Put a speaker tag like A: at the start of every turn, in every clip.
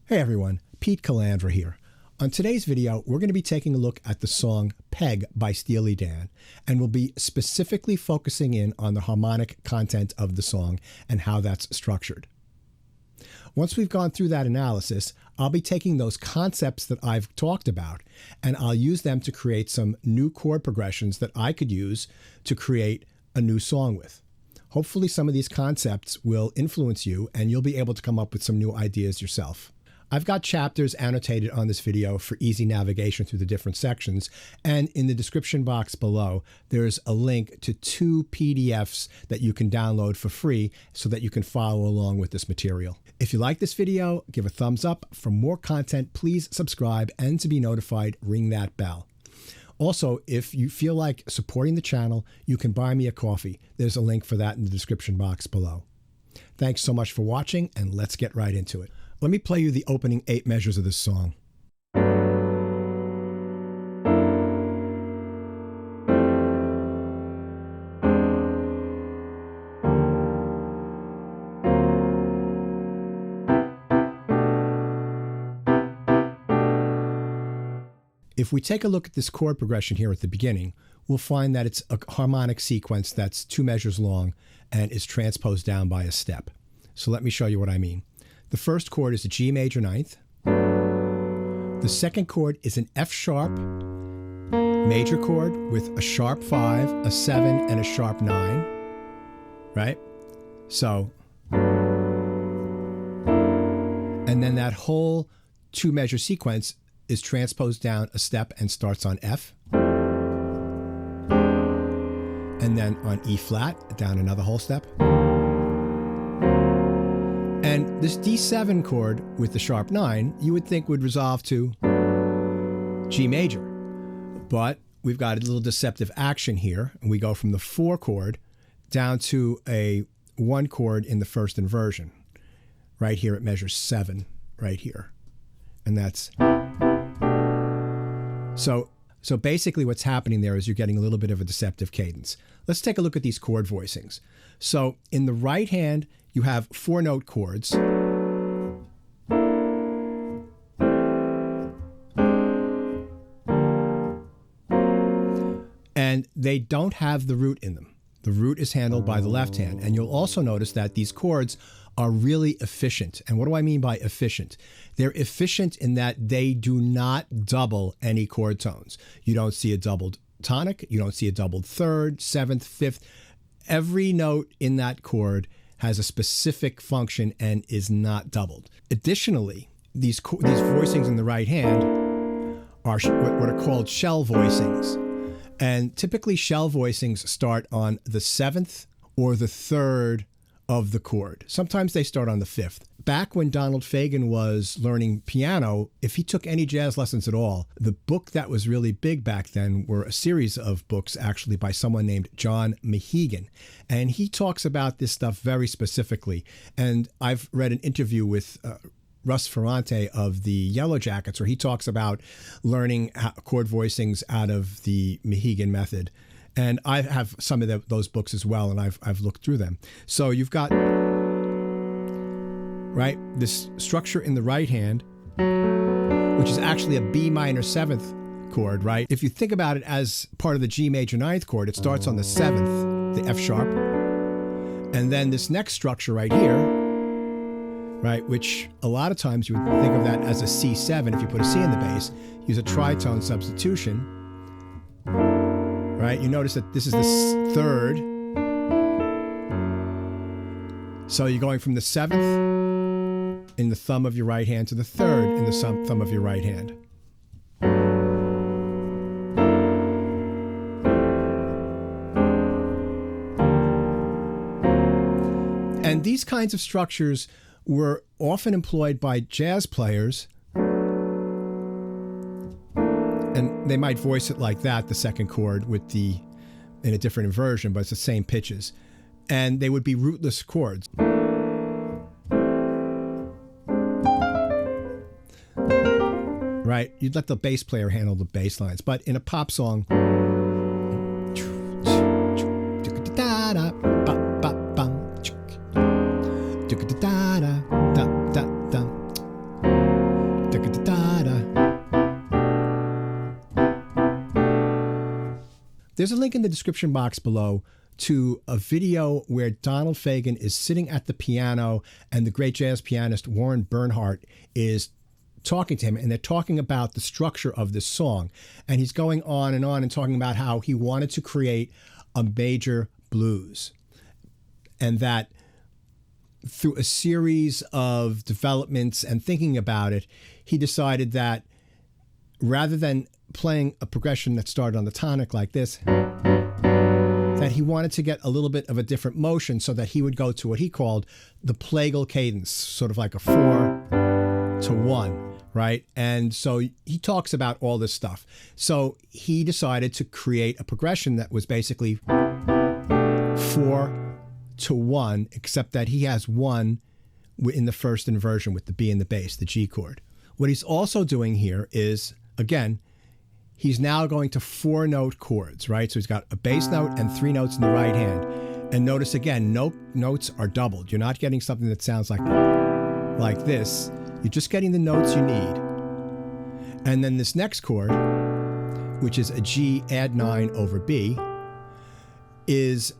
A: Hey everyone, Pete Calandra here. On today's video, we're going to be taking a look at the song Peg by Steely Dan, and we'll be specifically focusing in on the harmonic content of the song and how that's structured. Once we've gone through that analysis, I'll be taking those concepts that I've talked about, and I'll use them to create some new chord progressions that I could use to create a new song with. Hopefully some of these concepts will influence you, and you'll be able to come up with some new ideas yourself. I've got chapters annotated on this video for easy navigation through the different sections, and in the description box below, there's a link to 2 PDFs that you can download for free so that you can follow along with this material. If you like this video, give a thumbs up. For more content, please subscribe, and to be notified, ring that bell. Also, if you feel like supporting the channel, you can buy me a coffee. There's a link for that in the description box below. Thanks so much for watching, and let's get right into it. Let me play you the opening 8 measures of this song. If we take a look at this chord progression here at the beginning, we'll find that it's a harmonic sequence that's 2 measures long and is transposed down by a step. So let me show you what I mean. The first chord is a G major ninth. The second chord is an F sharp major chord with a sharp 5, a 7, and a sharp 9, right? So, and then that whole 2 measure sequence is transposed down a step and starts on F. And then on E flat, down another whole step. And this D7 chord with the sharp 9, you would think would resolve to G major. But we've got a little deceptive action here, and we go from the 4 chord down to a 1 chord in the first inversion. Right here it measures 7, right here. And that's... So basically what's happening there is you're getting a little bit of a deceptive cadence. Let's take a look at these chord voicings. So in the right hand, you have 4-note chords. And they don't have the root in them. The root is handled by the left hand. And you'll also notice that these chords are really efficient. And what do I mean by efficient? They're efficient in that they do not double any chord tones. You don't see a doubled tonic. You don't see a doubled third, 7th, 5th. Every note in that chord has a specific function and is not doubled. Additionally, these voicings in the right hand are what are called shell voicings. And typically shell voicings start on the 7th or the 3rd of the chord. Sometimes they start on the 5th. Back when Donald Fagen was learning piano, if he took any jazz lessons at all, the book that was really big back then were a series of books actually by someone named John Mahegan. And he talks about this stuff very specifically. And I've read an interview with Russ Ferrante of the Yellow Jackets where he talks about learning chord voicings out of the Mahegan method. And I have some of those books as well, and I've looked through them. So you've got, right, this structure in the right hand, which is actually a B minor 7th chord, right? If you think about it as part of the G major 9th chord, it starts on the 7th, the F sharp, and then this next structure right here, right, which a lot of times you would think of that as a C7. If you put a C in the bass, use a tritone substitution. Right, you notice that this is the 3rd. So you're going from the 7th in the thumb of your right hand to the 3rd in the thumb of your right hand. And these kinds of structures were often employed by jazz players. And they might voice it like that, the second chord with in a different inversion, but it's the same pitches. And they would be rootless chords. Right? You'd let the bass player handle the bass lines. But in a pop song, There's a link in the description box below to a video where Donald Fagen is sitting at the piano and the great jazz pianist Warren Bernhardt is talking to him, and they're talking about the structure of this song. And he's going on and talking about how he wanted to create a major blues, and that through a series of developments and thinking about it, he decided that rather than playing a progression that started on the tonic like this, that he wanted to get a little bit of a different motion, so that he would go to what he called the plagal cadence, sort of like a 4-to-1, right? And so he talks about all this stuff. So he decided to create a progression that was basically 4-to-1, except that he has 1 in the first inversion with the B and the bass, the G chord. What he's also doing here is, again, he's now going to 4-note chords, right? So he's got a bass note and 3 notes in the right hand. And notice again, notes are doubled. You're not getting something that sounds like this. You're just getting the notes you need. And then this next chord, which is a G add 9 over B, is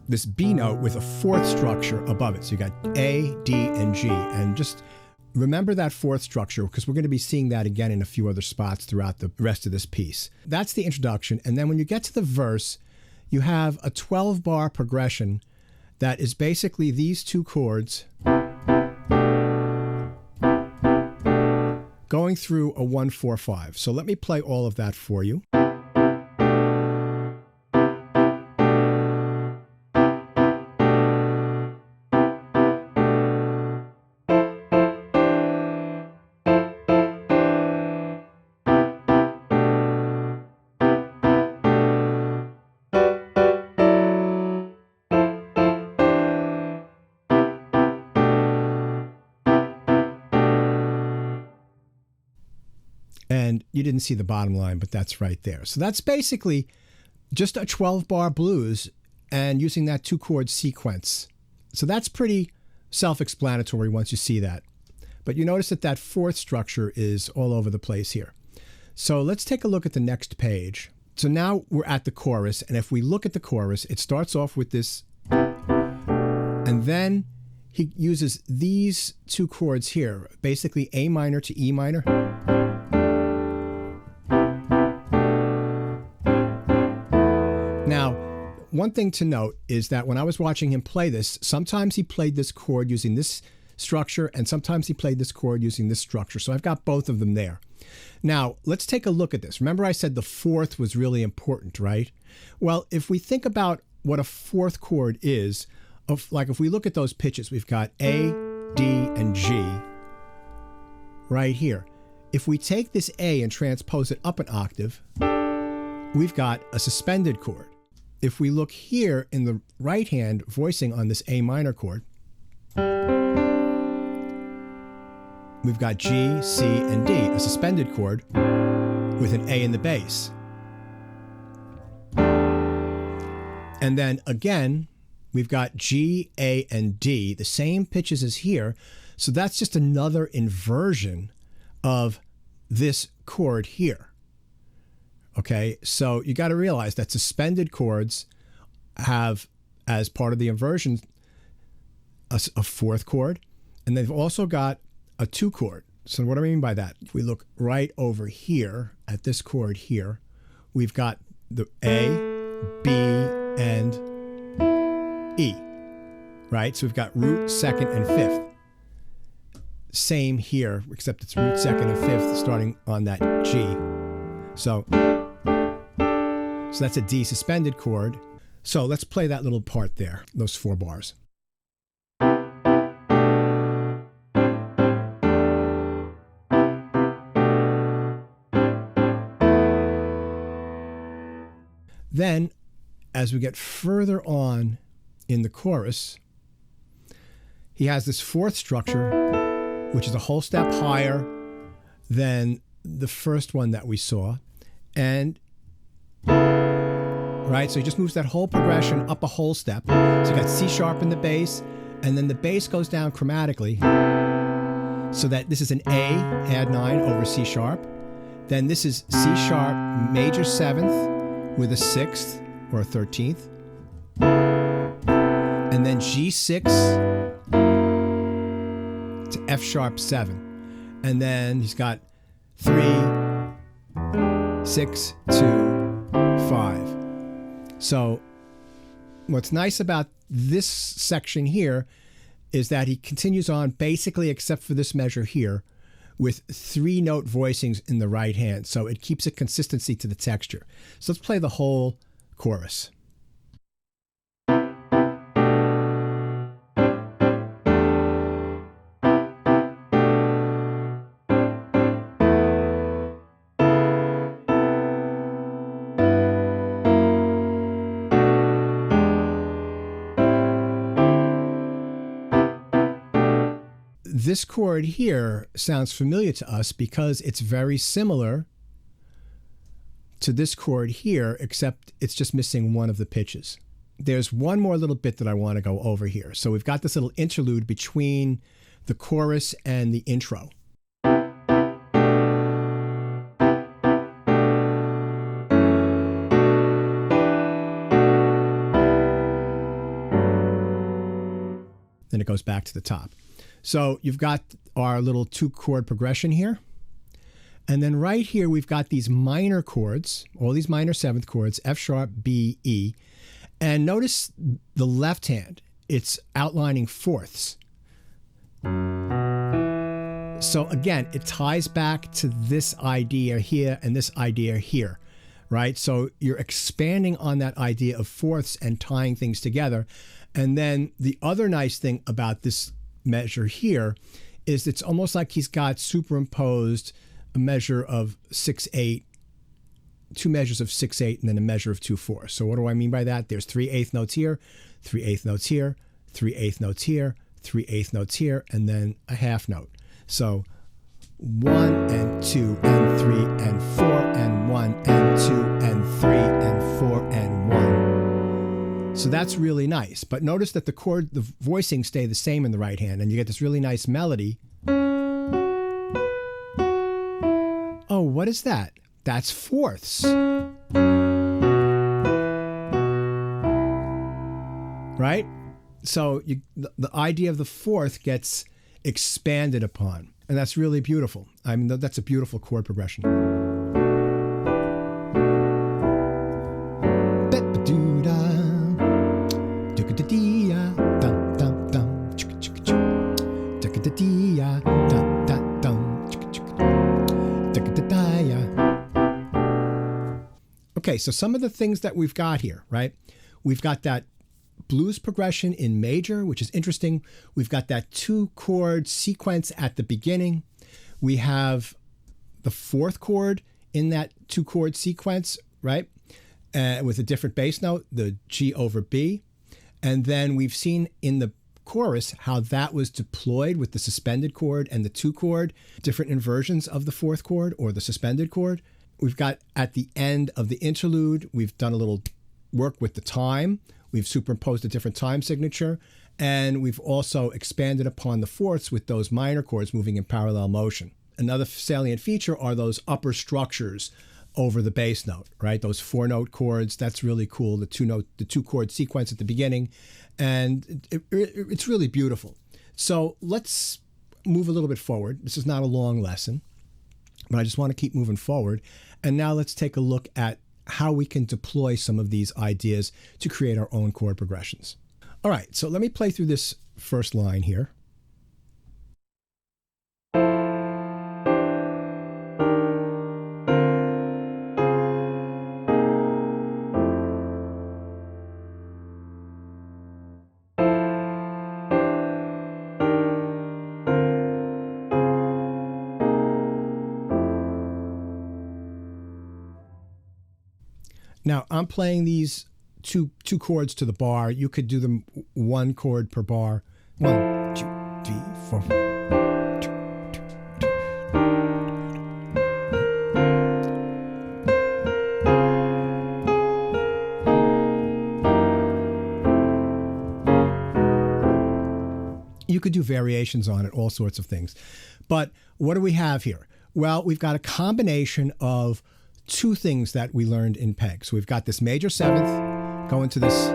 A: this B note with a 4th structure above it. So you got A, D, and G. And just remember that 4th structure, because we're going to be seeing that again in a few other spots throughout the rest of this piece. That's the introduction. And then when you get to the verse, you have a 12-bar progression that is basically these 2 chords going through a 1-4-5. So let me play all of that for you. And you didn't see the bottom line, but that's right there. So that's basically just a 12-bar blues and using that 2-chord sequence. So that's pretty self-explanatory once you see that. But you notice that that 4th structure is all over the place here. So let's take a look at the next page. So now we're at the chorus. And if we look at the chorus, it starts off with this. And then he uses these 2 chords here, basically A minor to E minor. Now, one thing to note is that when I was watching him play this, sometimes he played this chord using this structure, and sometimes he played this chord using this structure. So I've got both of them there. Now, let's take a look at this. Remember I said the 4th was really important, right? Well, if we think about what a 4th chord is, like if we look at those pitches, we've got A, D, and G right here. If we take this A and transpose it up an octave, we've got a suspended chord. If we look here in the right hand voicing on this A minor chord, we've got G, C, and D, a suspended chord with an A in the bass. And then again, we've got G, A, and D, the same pitches as here. So that's just another inversion of this chord here. Okay, so you got to realize that suspended chords have, as part of the inversion, a 4th chord, and they've also got a 2 chord. So what do I mean by that? If we look right over here at this chord here, we've got the A, B, and E, right? So we've got root, 2nd, and 5th. Same here, except it's root, 2nd, and 5th starting on that G. So that's a D suspended chord. So let's play that little part there, those 4 bars. Then, as we get further on in the chorus, he has this 4th structure, which is a whole step higher than the first one that we saw. And right, so he just moves that whole progression up a whole step. So you got C sharp in the bass, and then the bass goes down chromatically So that this is an A, add 9 over C sharp. Then this is C sharp major 7th with a 6th or a 13th. And then G6 to F sharp 7. And then he's got 3, 6, 2, 5. So what's nice about this section here is that he continues on basically, except for this measure here, with 3-note voicings in the right hand. So it keeps a consistency to the texture. So let's play the whole chorus. This chord here sounds familiar to us because it's very similar to this chord here, except it's just missing one of the pitches. There's one more little bit that I want to go over here. So we've got this little interlude between the chorus and the intro. Then it goes back to the top. So you've got our little 2-chord progression here. And then right here, we've got these minor chords, all these minor 7th chords, F sharp, B, E. And notice the left hand, it's outlining fourths. So again, it ties back to this idea here and this idea here, right? So you're expanding on that idea of fourths and tying things together. And then the other nice thing about this measure here is it's almost like he's got superimposed a measure of 6/8, 2 measures of 6/8, and then a measure of 2/4. So what do I mean by that? There's 3/8 notes here, 3/8 notes here, 3/8 notes here, 3/8 notes here, and then a half note. So 1 and 2 and 3 and 4 and 1 and 2 and 3 and 4 and 1. So that's really nice. But notice that the voicings stay the same in the right hand, and you get this really nice melody. Oh, what is that? That's fourths. Right? So the idea of the fourth gets expanded upon, and that's really beautiful. I mean, that's a beautiful chord progression. Okay, so some of the things that we've got here, right? We've got that blues progression in major, which is interesting. We've got that 2-chord sequence at the beginning. We have the 4th chord in that 2-chord sequence, right? With a different bass note, the G over B. And then we've seen in the chorus how that was deployed with the suspended chord and the 2-chord, different inversions of the 4th chord or the suspended chord. We've got at the end of the interlude, we've done a little work with the time. We've superimposed a different time signature. And we've also expanded upon the fourths with those minor chords moving in parallel motion. Another salient feature are those upper structures over the bass note, right? Those 4-note chords, that's really cool. The 2-chord sequence at the beginning. And it's really beautiful. So let's move a little bit forward. This is not a long lesson, but I just want to keep moving forward. And now let's take a look at how we can deploy some of these ideas to create our own chord progressions. All right, so let me play through this first line here. Now, I'm playing these two chords to the bar. You could do them 1 chord per bar. 1, 2, 3, 4. You could do variations on it, all sorts of things. But what do we have here? Well, we've got a combination of two things that we learned in Peg. So we've got this major seventh going to this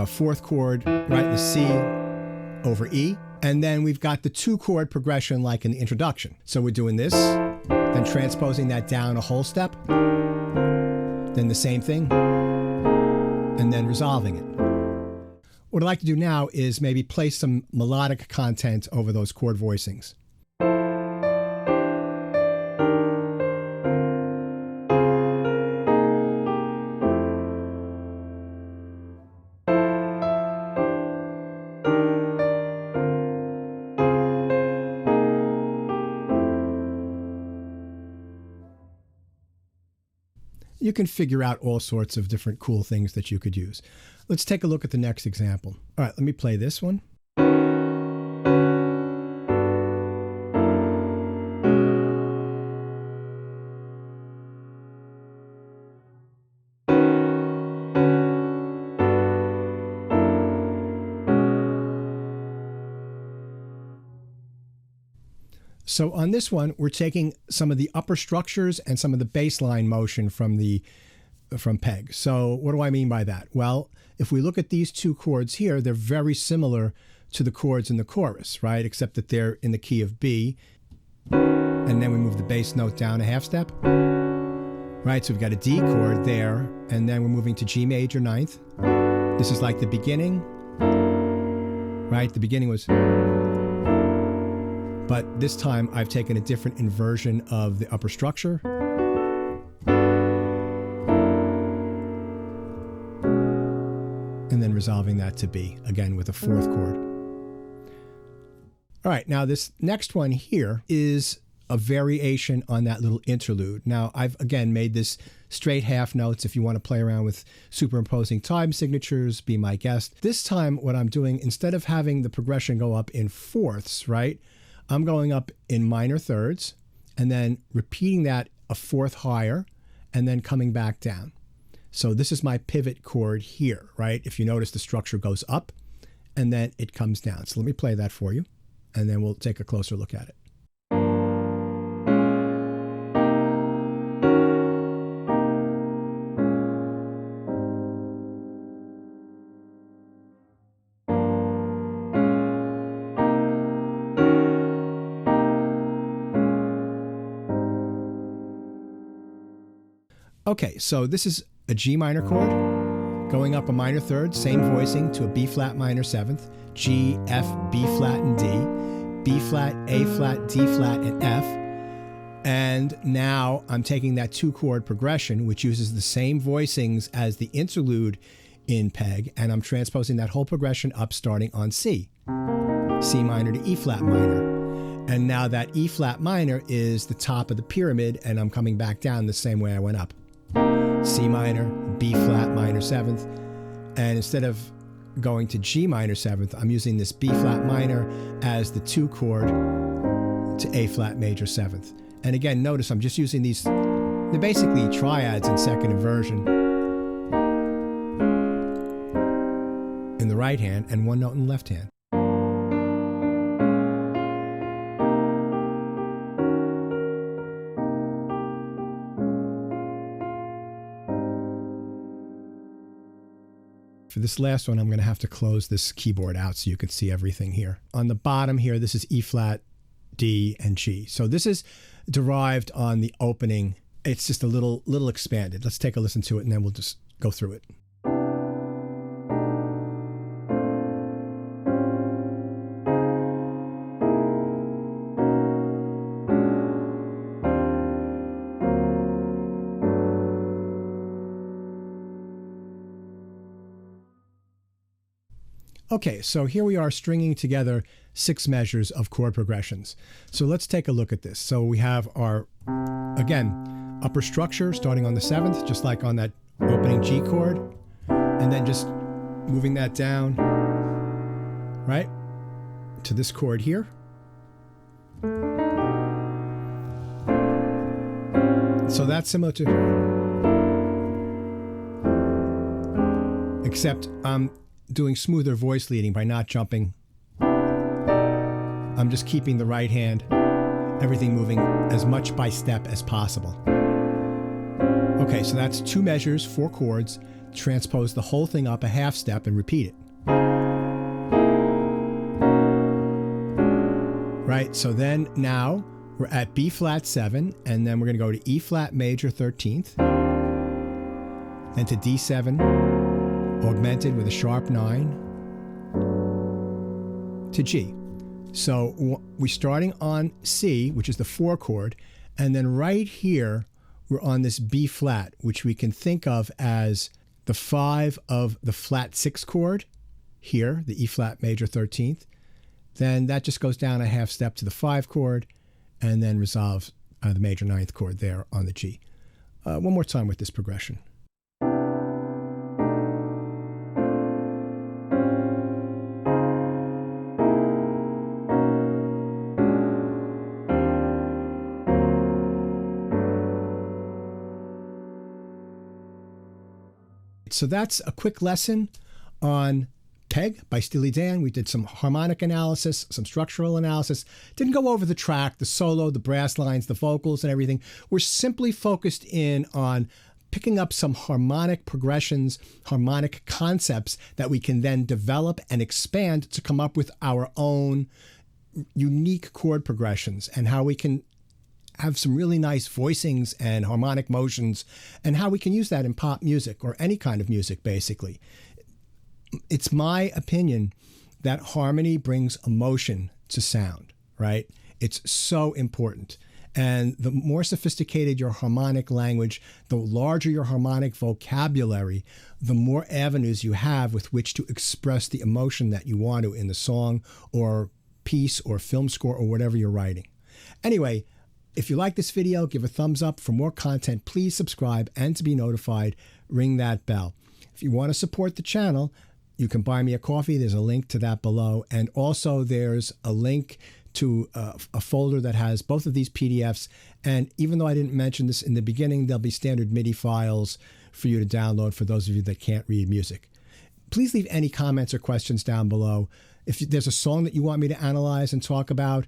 A: fourth chord, right, the C over E. And then we've got the two chord progression like in the introduction. So we're doing this, then transposing that down a whole step, then the same thing, and then resolving it. What I'd like to do now is maybe place some melodic content over those chord voicings. You can figure out all sorts of different cool things that you could use. Let's take a look at the next example. All right, let me play this one. So on this one, we're taking some of the upper structures and some of the bass line motion from Peg. So what do I mean by that? Well, if we look at these two chords here, they're very similar to the chords in the chorus, right? Except that they're in the key of B. And then we move the bass note down a half step, right? So we've got a D chord there, and then we're moving to G major ninth. This is like the beginning, right? The beginning was... But this time I've taken a different inversion of the upper structure. And then resolving that to B, again with a fourth chord. All right, now this next one here is a variation on that little interlude. Now I've again made this straight half notes. If you want to play around with superimposing time signatures, be my guest. This time what I'm doing, instead of having the progression go up in fourths, right? I'm going up in minor thirds and then repeating that a fourth higher and then coming back down. So this is my pivot chord here, right? If you notice, the structure goes up and then it comes down. So let me play that for you and then we'll take a closer look at it. Okay, so this is a G minor chord, going up a minor third, same voicing to a B flat minor seventh, G, F, B flat and D, B flat, A flat, D flat, and F. And now I'm taking that two chord progression, which uses the same voicings as the interlude in Peg, and I'm transposing that whole progression up starting on C. C minor to E flat minor. And now that E flat minor is the top of the pyramid, and I'm coming back down the same way I went up. C minor, B flat minor seventh, and instead of going to G minor seventh, I'm using this B flat minor as the two chord to A flat major seventh. And again, notice I'm just using these, they're basically triads in second inversion in the right hand and one note in the left hand. For this last one, I'm going to have to close this keyboard out so you can see everything here. On the bottom here, this is E flat, D, and G. So this is derived on the opening. It's just a little expanded. Let's take a listen to it and then we'll just go through it. Okay, so here we are stringing together 6 measures of chord progressions. So let's take a look at this. So we have our, again, upper structure starting on the 7th, just like on that opening G chord, and then just moving that down, right, to this chord here. So that's similar to, except doing smoother voice leading by not jumping I'm just keeping the right hand, everything moving as much by step as possible. Okay, so that's 2 measures, 4 chords. Transpose the whole thing up a half step and repeat it. Right, so then now we're at B flat 7, and then we're going to go to E flat major 13th, then to D7, augmented with a sharp 9, to G. So we're starting on C, which is the 4 chord, and then right here we're on this B flat, which we can think of as the 5 of the flat 6 chord here, the E flat major 13th. Then that just goes down a half step to the 5 chord, and then resolves the major 9th chord there on the G. One more time with this progression. So that's a quick lesson on Peg by Steely Dan. We did some harmonic analysis, some structural analysis. Didn't go over the track, the solo, the brass lines, the vocals and everything. We're simply focused in on picking up some harmonic progressions, harmonic concepts that we can then develop and expand to come up with our own unique chord progressions, and how we can have some really nice voicings and harmonic motions, and how we can use that in pop music or any kind of music, basically. It's my opinion that harmony brings emotion to sound, right? It's so important. And the more sophisticated your harmonic language, the larger your harmonic vocabulary, the more avenues you have with which to express the emotion that you want to in the song or piece or film score or whatever you're writing. Anyway, if you like this video, give a thumbs up. For more content, please subscribe, and to be notified, ring that bell. If you want to support the channel, you can buy me a coffee. There's a link to that below. And also there's a link to a folder that has both of these PDFs. And even though I didn't mention this in the beginning, there'll be standard MIDI files for you to download for those of you that can't read music. Please leave any comments or questions down below. If there's a song that you want me to analyze and talk about,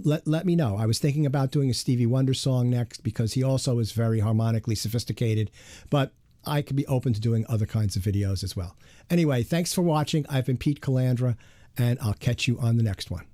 A: let me know. I was thinking about doing a Stevie Wonder song next because he also is very harmonically sophisticated, but I could be open to doing other kinds of videos as well. Anyway, thanks for watching. I've been Pete Calandra, and I'll catch you on the next one.